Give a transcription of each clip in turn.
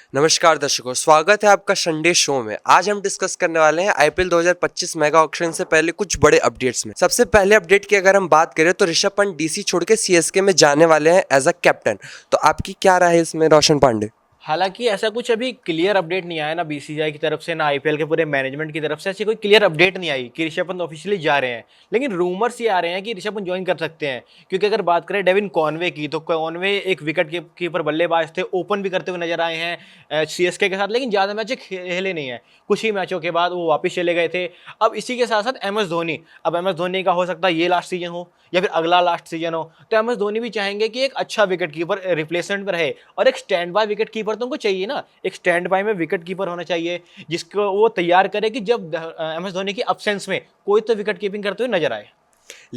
नमस्कार दर्शकों, स्वागत है आपका संडे शो में। आज हम डिस्कस करने वाले हैं आईपीएल 2025 मेगा ऑक्शन से पहले कुछ बड़े अपडेट्स में। सबसे पहले अपडेट की अगर हम बात करें तो ऋषभ पंत डीसी छोड़ के सीएसके में जाने वाले हैं एज अ कैप्टन। तो आपकी क्या राय है इसमें, रोशन पांडे? हालांकि ऐसा कुछ अभी क्लियर अपडेट नहीं आया ना बीसीसीआई की तरफ से ना आईपीएल के पूरे मैनेजमेंट की तरफ से ऐसी कोई क्लियर अपडेट नहीं आई कि ऋषभ पंत ऑफिशियली जा रहे हैं। लेकिन रूमर्स ये आ रहे हैं कि ऋषभ पंत ज्वाइन कर सकते हैं, क्योंकि अगर बात करें डेविन कॉनवे की तो कॉनवे एक विकेट कीपर बल्लेबाज थे, ओपन भी करते हुए नजर आए हैं सीएसके के साथ, लेकिन ज़्यादा मैच खेले नहीं है। कुछ ही मैचों के बाद वो वापस चले गए थे। अब इसी के साथ साथ एमएस धोनी, अब एमएस धोनी का हो सकता है ये लास्ट सीजन हो या फिर अगला लास्ट सीजन हो, तो एमएस धोनी भी चाहेंगे कि एक अच्छा विकेट कीपर रिप्लेसमेंट में रहे, और एक स्टैंड बाय विकेट कीपर तो उनको चाहिए ना। एक स्टैंड बाय में विकेट कीपर होना चाहिए जिसको वो तैयार करे कि जब एमएस धोनी की अब्सेंस में कोई तो विकेट कीपिंग करते हुए नजर आए।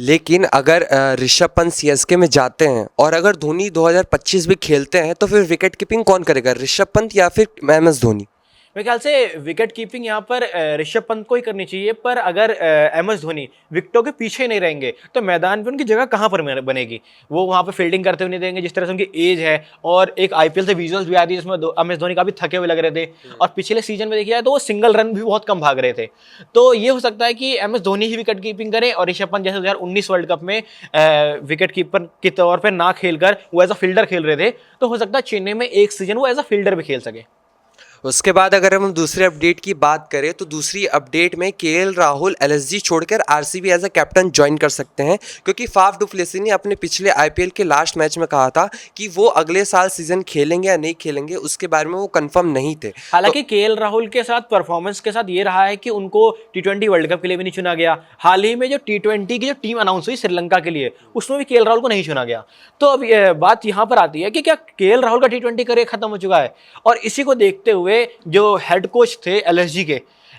लेकिन अगर ऋषभ पंत सीएसके में जाते हैं और अगर धोनी 2025 भी खेलते हैं तो फिर विकेट कीपिंग कौन करेगा, ऋषभ पंत या फिर एमएस धोनी? मेरे ख्याल से विकेट कीपिंग यहाँ पर ऋषभ पंत को ही करनी चाहिए, पर अगर एमएस धोनी विकेटों के पीछे नहीं रहेंगे तो मैदान पे उनकी जगह कहाँ पर बनेगी। वो वहाँ पे फील्डिंग करते हुए नहीं देंगे, जिस तरह से उनकी एज है। और एक आईपीएल से विजुअल्स भी आती है जिसमें एमएस धोनी काफी थके हुए लग रहे थे, और पिछले सीजन में देखिए जाए तो वो सिंगल रन भी बहुत कम भाग रहे थे। तो ये हो सकता है कि एमएस धोनी ही विकेट कीपिंग करे और ऋषभ पंत जैसे 2019 वर्ल्ड कप में विकेट कीपर के तौर पर ना खेलकर वो एज अ फील्डर खेल रहे थे, तो हो सकता है चेन्नई में एक सीजन वो एज अ फील्डर भी खेल सके। उसके बाद अगर हम दूसरे अपडेट की बात करें तो दूसरी अपडेट में केएल राहुल एलएसजी छोड़कर RCB as a captain join कर सकते हैं, क्योंकि फाफ डुप्लेसी ने अपने पिछले आईपीएल के लास्ट मैच में कहा था कि वो अगले साल सीजन खेलेंगे या नहीं खेलेंगे उसके बारे में वो कंफर्म नहीं थे। हालांकि केएल राहुल के साथ परफॉर्मेंस के साथ ये रहा है कि उनको टी20 वर्ल्ड कप के लिए भी नहीं चुना गया। हाल ही में जो टी20 की जो टीम अनाउंस हुई श्रीलंका के लिए, उसमें भी केएल राहुल को नहीं चुना गया। तो अब बात यहाँ पर आती है कि क्या केएल राहुल का टी20 करियर खत्म हो चुका है? और इसी को देखते हुए जो हेड कोच थे एलएसजी के,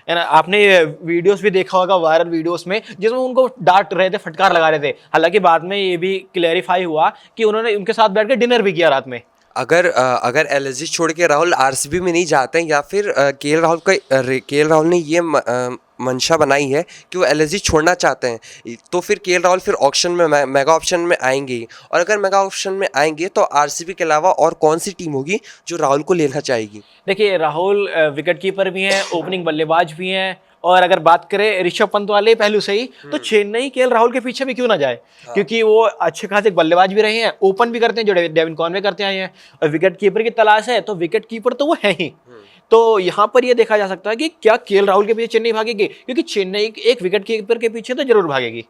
है ना, आपने वीडियोस भी देखा होगा वायरल वीडियोस में जिसमें उनको डांट रहे थे, फटकार लगा रहे थे। हालांकि बाद में ये भी क्लेरिफाई हुआ कि उन्होंने उनके साथ बैठ के डिनर भी किया रात में। अगर एलएसजी छोड़ के राहुल आरसीबी में नहीं जाते हैं या फिर केएल राहुल ने ये मंशा बनाई है कि वो एलएसजी छोड़ना चाहते हैं, तो फिर केएल राहुल फिर ऑक्शन में मेगा ऑप्शन में आएंगे ही। और अगर मेगा ऑप्शन में आएंगे तो आरसीबी के अलावा और कौन सी टीम होगी जो राहुल को लेना चाहेगी? देखिए, राहुल विकेट कीपर भी हैं, ओपनिंग बल्लेबाज भी हैं, और अगर बात करें ऋषभ पंत वाले पहलू से ही, तो चेन्नई केएल राहुल के पीछे भी क्यों ना जाए। क्योंकि वो अच्छे खासे बल्लेबाज भी रहे हैं, ओपन भी करते हैं जो डेविन कॉनवे करते आए हैं, और विकेट कीपर की तलाश है तो विकेट कीपर तो वो है ही। तो यहाँ पर ये देखा जा सकता है कि क्या केएल राहुल के पीछे चेन्नई भागेगी, क्योंकि चेन्नई एक विकेट कीपर के पीछे तो जरूर भागेगी।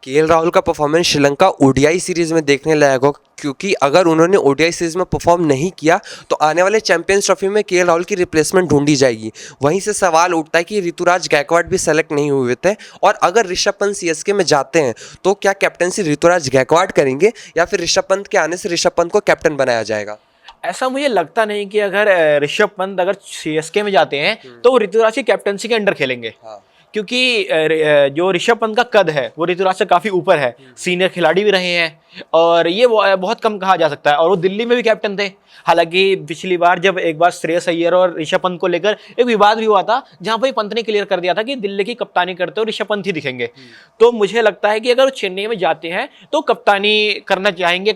केएल राहुल का परफॉर्मेंस श्रीलंका ओडीआई सीरीज में देखने लायक होगा, क्योंकि अगर उन्होंने ओडीआई सीरीज में परफॉर्म नहीं किया तो आने वाले चैंपियंस ट्रॉफी में केएल राहुल की रिप्लेसमेंट ढूंढी जाएगी। वहीं से सवाल उठता है कि ऋतुराज गायकवाड भी सेलेक्ट नहीं हुए थे, और अगर ऋषभ पंत सीएसके में जाते हैं तो क्या कैप्टनसी ऋतुराज गायकवाड करेंगे या फिर ऋषभ पंत के आने से ऋषभ पंत को कैप्टन बनाया जाएगा? ऐसा मुझे लगता नहीं कि अगर ऋषभ पंत अगर सीएसके में जाते हैं तो वो ऋतुराज की कैप्टनसी के अंडर खेलेंगे। क्योंकि जो ऋषभ पंत का कद है वो ऋतुराज से काफी ऊपर है, सीनियर खिलाड़ी भी रहे हैं, और ये बहुत कम कहा जा सकता है। और वो दिल्ली में भी कैप्टन थे। हालांकि पिछली बार जब एक बार श्रेयस अय्यर और ऋषभ पंत को लेकर एक विवाद भी हुआ था, जहां पर पंत ने क्लियर कर दिया था कि दिल्ली की कप्तानी करते हुए ऋषभ पंत ही दिखेंगे। तो मुझे लगता है कि अगर वो चेन्नई में जाते हैं तो कप्तानी करना चाहेंगे,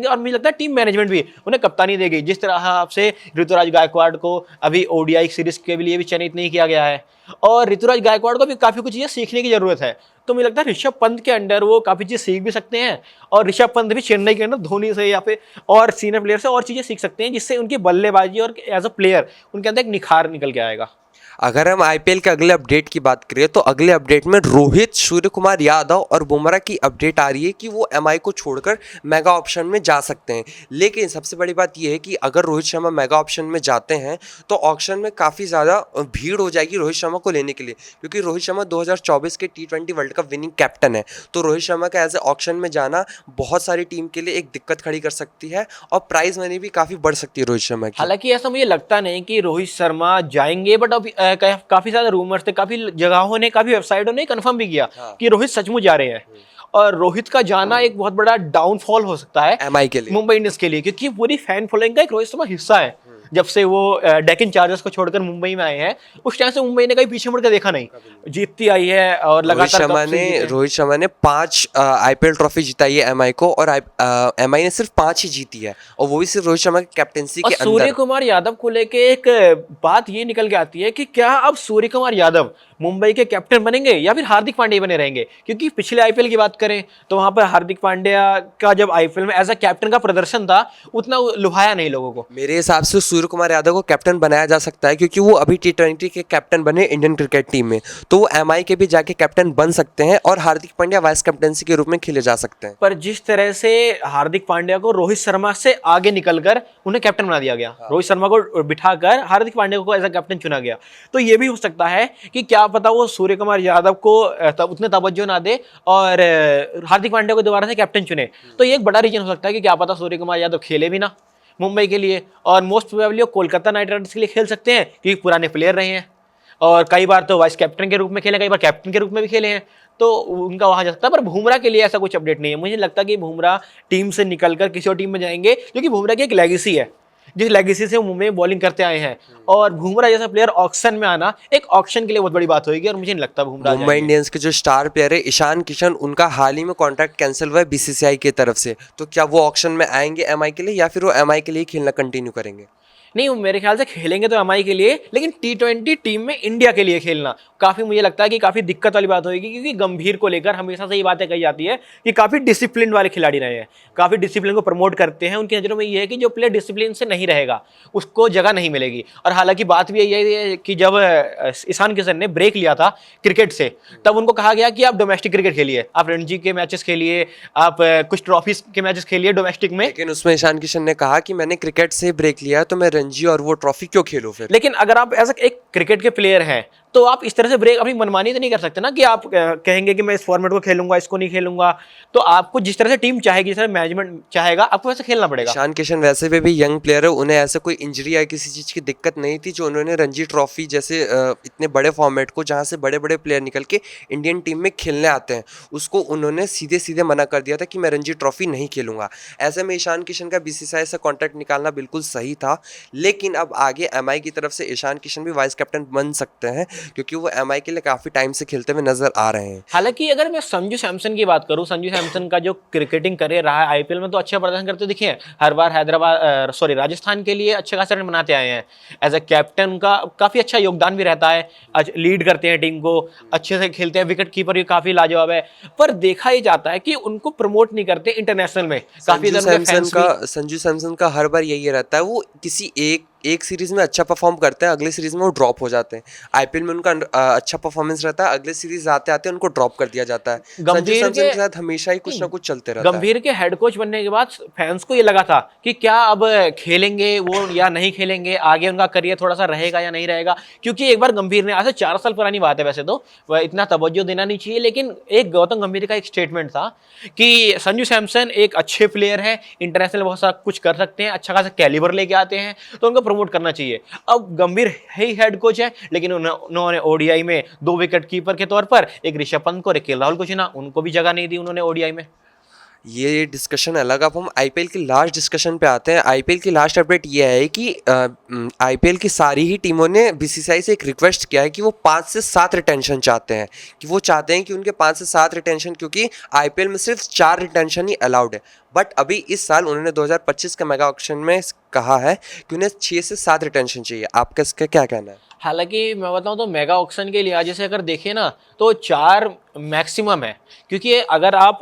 और मुझे लगता है टीम मैनेजमेंट भी उन्हें कप्तानी देगी। जिस तरह आपसे ऋतुराज गायकवाड को अभी ओडीआई सीरीज के लिए भी चयनित नहीं किया गया है, और ऋतुराज गायकवाड़ को भी काफी कुछ चीजें सीखने की जरूरत है। तो मुझे लगता है ऋषभ पंत के अंडर वो काफी चीजें सीख भी सकते हैं, और ऋषभ पंत भी चेन्नई के अंदर धोनी से या फिर और सीनियर प्लेयर से और चीजें सीख सकते हैं, जिससे उनकी बल्लेबाजी और एज अ प्लेयर उनके अंदर एक निखार निकल के आएगा। अगर हम आईपीएल के अगले अपडेट की बात करें तो अगले अपडेट में रोहित, सूर्य कुमार यादव और बुमराह की अपडेट आ रही है कि वो एमआई को छोड़कर मेगा ऑप्शन में जा सकते हैं। लेकिन सबसे बड़ी बात यह है कि अगर रोहित शर्मा मेगा ऑप्शन में जाते हैं तो ऑक्शन में काफ़ी ज़्यादा भीड़ हो जाएगी रोहित शर्मा को लेने के लिए, क्योंकि रोहित शर्मा 2024 के टी20 वर्ल्ड कप विनिंग कैप्टन है। तो रोहित शर्मा का एज ए ऑक्शन में जाना बहुत सारी टीम के लिए एक दिक्कत खड़ी कर सकती है, और प्राइज मनी भी काफ़ी बढ़ सकती है रोहित शर्मा की। हालांकि ऐसा मुझे लगता नहीं कि रोहित शर्मा जाएंगे, बट अब काफी ज्यादा रूमर्स थे, काफी जगहों ने, काफी वेबसाइटों ने कंफर्म भी किया कि रोहित सचमुच जा रहे हैं। और रोहित का जाना एक बहुत बड़ा डाउनफॉल हो सकता है एमआई के लिए, मुंबई इंडियंस के लिए, क्योंकि पूरी फैन फॉलोइंग का एक रोहित शर्मा हिस्सा है। जब से वो डेक्कन चार्जर्स को छोड़कर मुंबई में आए हैं, उस टाइम से मुंबई ने कहीं पीछे मुड़ कर देखा नहीं, जीतती आई है और लगातार रोहित शर्मा ने 5 आईपीएल ट्रॉफी जिताई है एमआई को, और एमआई ने सिर्फ 5 ही जीती है, और वो भी सिर्फ रोहित शर्मा की कैप्टेंसी के अंदर। सूर्य कुमार यादव को लेके एक बात ये निकल के आती है कि क्या अब सूर्य कुमार यादव मुंबई के कैप्टन बनेंगे या फिर हार्दिक पांड्या बने रहेंगे? क्योंकि पिछले आईपीएल की बात करें तो वहां पर हार्दिक पांड्या का जब आईपीएल में एज अ कैप्टन का प्रदर्शन था उतना लुभाया नहीं लोगों को। मेरे हिसाब से सूर्य कुमार यादव को कैप्टन बनाया जा सकता है, क्योंकि वो अभी T20 के कैप्टन बने इंडियन क्रिकेट टीम में, तो वो एमआई के भी जाके कैप्टन बन सकते हैं, और हार्दिक पांड्या वाइस कैप्टनसी के रूप में खेले जा सकते हैं। पर जिस तरह से हार्दिक पांड्या को रोहित शर्मा से आगे निकलकर उन्हें कैप्टन बना दिया गया, रोहित शर्मा को बिठाकर हार्दिक पांड्या को एज अ कैप्टन चुना गया, तो ये भी हो सकता है कि क्या पता वो सूर्य कुमार यादव को उतने तवज्जो ना दे और हार्दिक पांड्या को दोबारा से कैप्टन चुने। तो ये एक बड़ा रीजन हो सकता है कि क्या पता सूर्य कुमार यादव खेले भी ना मुंबई के लिए, और मोस्ट प्रोबेबली वो कोलकाता नाइट राइडर्स के लिए खेल सकते हैं क्योंकि पुराने प्लेयर रहे हैं, और कई बार तो वाइस कैप्टन के रूप में खेले, कई बार कैप्टन के रूप में भी खेले हैं, तो उनका वहां जा सकता है। पर बुमराह के लिए ऐसा कुछ अपडेट नहीं है। मुझे लगता कि बुमराह टीम से निकलकर किसी और टीम में जाएंगे, क्योंकि बुमराह की एक लेगेसी है, जिस लेगेसी से वो मुंबई में बॉलिंग करते आए हैं, और बुमराह जैसा प्लेयर ऑक्शन में आना एक ऑक्शन के लिए बहुत बड़ी बात होगी, और मुझे नहीं लगता बुमराह मुंबई इंडियंस के जो स्टार प्लेयर है ईशान किशन, उनका हाल ही में कॉन्ट्रैक्ट कैंसिल हुआ है बीसीसीआई की तरफ से, तो क्या वो ऑक्शन में आएंगे एमआई के लिए, या फिर वो एमआई के लिए खेलना कंटिन्यू करेंगे? नहीं, मेरे ख्याल से खेलेंगे तो एमआई के लिए, लेकिन T20 टीम में इंडिया के लिए खेलना काफ़ी, मुझे लगता है कि काफ़ी दिक्कत वाली बात होगी, क्योंकि गंभीर को लेकर हमेशा से ये बातें कही जाती है कि काफ़ी डिसिप्लिन वाले खिलाड़ी रहे हैं, काफ़ी डिसिप्लिन को प्रमोट करते हैं। उनकी नज़रों में ये है कि जो प्लेयर डिसिप्लिन से नहीं रहेगा उसको जगह नहीं मिलेगी। और हालांकि बात भी यही है कि जब ईशान किशन ने ब्रेक लिया था क्रिकेट से, तब उनको कहा गया कि आप डोमेस्टिक क्रिकेट खेलिए, आप रणजी के मैचेस खेलिए, आप कुछ ट्रॉफीज के मैचेस खेलिए डोमेस्टिक में। लेकिन उसमें ईशान किशन ने कहा कि मैंने क्रिकेट से ब्रेक लिया तो मैं रणजी और वो ट्रॉफी क्यों खेलूं फिर? लेकिन अगर आप एज एक क्रिकेट के प्लेयर हैं तो आप इस तरह से ब्रेक अपनी मनमानी तो नहीं कर सकते ना, कि आप कहेंगे कि मैं इस फॉर्मेट को खेलूंगा, इसको नहीं खेलूंगा। तो आपको जिस तरह से टीम चाहेगी, जिस तरह मैनेजमेंट चाहेगा, आपको वैसे खेलना पड़ेगा। ईशान किशन वैसे भी यंग प्लेयर है, उन्हें ऐसे कोई इंजरी या किसी चीज़ की दिक्कत नहीं थी, जो उन्होंने रणजी ट्रॉफी जैसे इतने बड़े फॉर्मेट को, जहाँ से बड़े बड़े प्लेयर निकल के इंडियन टीम में खेलने आते हैं, उसको उन्होंने सीधे सीधे मना कर दिया था कि मैं रणजी ट्रॉफी नहीं खेलूंगा। ऐसे में ईशान किशन का बीसीसीआई से कॉन्ट्रैक्ट निकालना बिल्कुल सही था, लेकिन अब आगे एमआई की तरफ से ईशान किशन भी वाइस कैप्टन बन सकते हैं, क्योंकि वो एमआई के लिए काफी टाइम से खेलते हुए नजर आ रहे हैं। हालांकि अगर मैं संजू सैमसन की बात करूं, संजू सैमसन का जो क्रिकेटिंग करियर रहा है आईपीएल में, तो अच्छा प्रदर्शन करते दिखे हैं। हर बार राजस्थान के लिए अच्छे खासे रन बनाते आए हैं। एज ए कैप्टन का काफी अच्छा योगदान भी रहता है, लीड करते हैं टीम को, अच्छे से खेलते हैं, विकेट कीपर भी काफी लाजवाब है। पर देखा ही जाता है कि उनको प्रमोट नहीं करते इंटरनेशनल में। काफी संजू सैमसन का हर बार यही रहता है, वो किसी एक सीरीज में अच्छा परफॉर्म करते हैं, अगले सीरीज में वो ड्रॉप हो जाते हैं। आईपीएल में उनका अच्छा परफॉर्मेंस रहता है, अगले सीरीज आते आते उनको ड्रॉप कर दिया जाता है। संजू सैमसन के साथ हमेशा ही कुछ ना कुछ चलते रहता है। गंभीर के हेड कोच बनने के बाद फैंस को ये लगा था कि क्या अब खेलेंगे वो या नहीं खेलेंगे, आगे उनका करियर थोड़ा सा रहेगा या नहीं रहेगा। क्योंकि एक बार गंभीर ने, आज से 4 साल पुरानी बात है वैसे तो, वह इतना तवज्जो देना नहीं चाहिए, लेकिन एक गौतम गंभीर का एक स्टेटमेंट था कि संजू सैमसन एक अच्छे प्लेयर है, इंटरनेशनल बहुत सारा कुछ कर सकते हैं, अच्छा खासा कैलिबर लेके आते हैं, तो उनको प्रमोट करना चाहिए। अब गंभीर ही हेड कोच है, लेकिन उन्होंने ओडीआई में 2 विकेट कीपर के तौर पर एक ऋषभ पंत को और केएल राहुल को चुना, उनको भी जगह नहीं दी उन्होंने ओडीआई में। ये डिस्कशन अलग। अब हम आईपीएल की लास्ट डिस्कशन पे आते हैं। आईपीएल की लास्ट अपडेट ये है कि आईपीएल की सारी ही टीमों ने बीसीसीआई से एक रिक्वेस्ट किया है कि वो 5 से 7 रिटेंशन चाहते हैं, कि वो चाहते हैं कि उनके 5 से 7 रिटेंशन, क्योंकि आईपीएल में सिर्फ 4 रिटेंशन ही अलाउड है। बट अभी इस साल उन्होंने 2025 के मेगा ऑक्शन में कहा है कि उन्हें 6 से 7 रिटेंशन चाहिए। आपका इसका क्या कहना है? हालांकि मैं बताऊं तो मेगा ऑक्शन के लिहाज से अगर देखें ना तो 4 मैक्सिमम है, क्योंकि अगर आप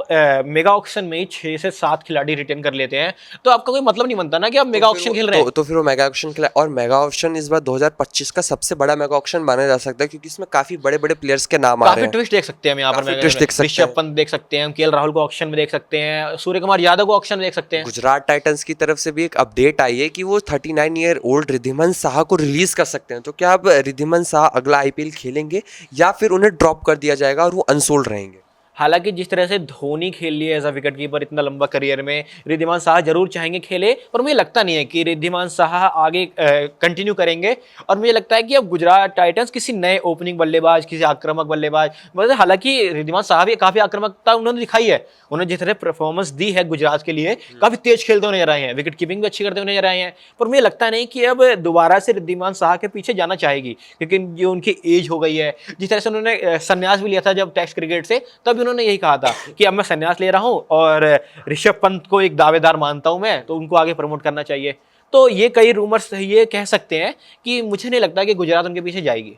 मेगा ऑक्शन में 6 से 7 खिलाड़ी रिटेन कर लेते हैं तो आपका कोई मतलब नहीं बनता ना कि आप मेगा ऑक्शन खेल रहे हैं। तो फिर वो मेगा ऑक्शन खेला, और मेगा ऑक्शन इस बार 2025 का सबसे बड़ा मेगा ऑक्शन माना जा सकता है, क्योंकि इसमें काफी बड़े बड़े प्लेयर्स के नाम आ रहे हैं। काफी ट्विस्ट देख सकते हैं हम यहाँ पर, ऋषभ पंत देख सकते हैं, केएल राहुल को ऑक्शन में देख सकते हैं, सूर्य कुमार यादव को ऑक्शन में देख सकते हैं। गुजरात टाइटंस की तरफ से भी एक अपडेट आई है कि वो 39 ईयर ओल्ड रिद्धिमान साहा को रिलीज कर सकते हैं। तो क्या अब रिद्धिमान साहा अगला आईपीएल खेलेंगे या फिर उन्हें ड्रॉप कर दिया जाएगा और वो अनसोल्ड रहेंगे? हालांकि जिस तरह से धोनी खेल लिया एज अ विकेट कीपर इतना लंबा करियर में, रिद्धिमान साहा जरूर चाहेंगे खेले, पर मुझे लगता नहीं है कि रिद्धिमान साहा आगे कंटिन्यू करेंगे। और मुझे लगता है कि अब गुजरात टाइटंस किसी नए ओपनिंग बल्लेबाज, किसी आक्रामक बल्लेबाज, मतलब हालांकि रिद्धिमान साहा भी काफी आक्रामकता उन्होंने दिखाई है, उन्होंने जिस तरह परफॉर्मेंस दी है गुजरात के लिए, काफी तेज खेलते हुए नजर आए हैं, विकेट कीपिंग भी अच्छी करते हुए नजर आए हैं। पर मुझे लगता नहीं कि अब दोबारा से रिद्धिमान साहा के पीछे जाना चाहेगी, क्योंकि जो उनकी एज हो गई है, जिस तरह से उन्होंने संन्यास भी लिया था जब टेस्ट क्रिकेट से, तब उन्होंने यही कहा था कि अब मैं संन्यास ले रहा हूं और ऋषभ पंत को एक दावेदार मानता हूं मैं, तो उनको आगे प्रमोट करना चाहिए। तो ये कई रूमर्स ये कह सकते हैं कि मुझे नहीं लगता कि गुजरात उनके पीछे जाएगी।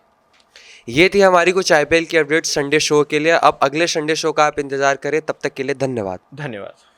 ये थी हमारी कुछ आईपीएल की अपडेट संडे शो के लिए। अब अगले संडे शो का आप इंतजार करें, तब तक के लिए धन्यवाद। धन्यवाद।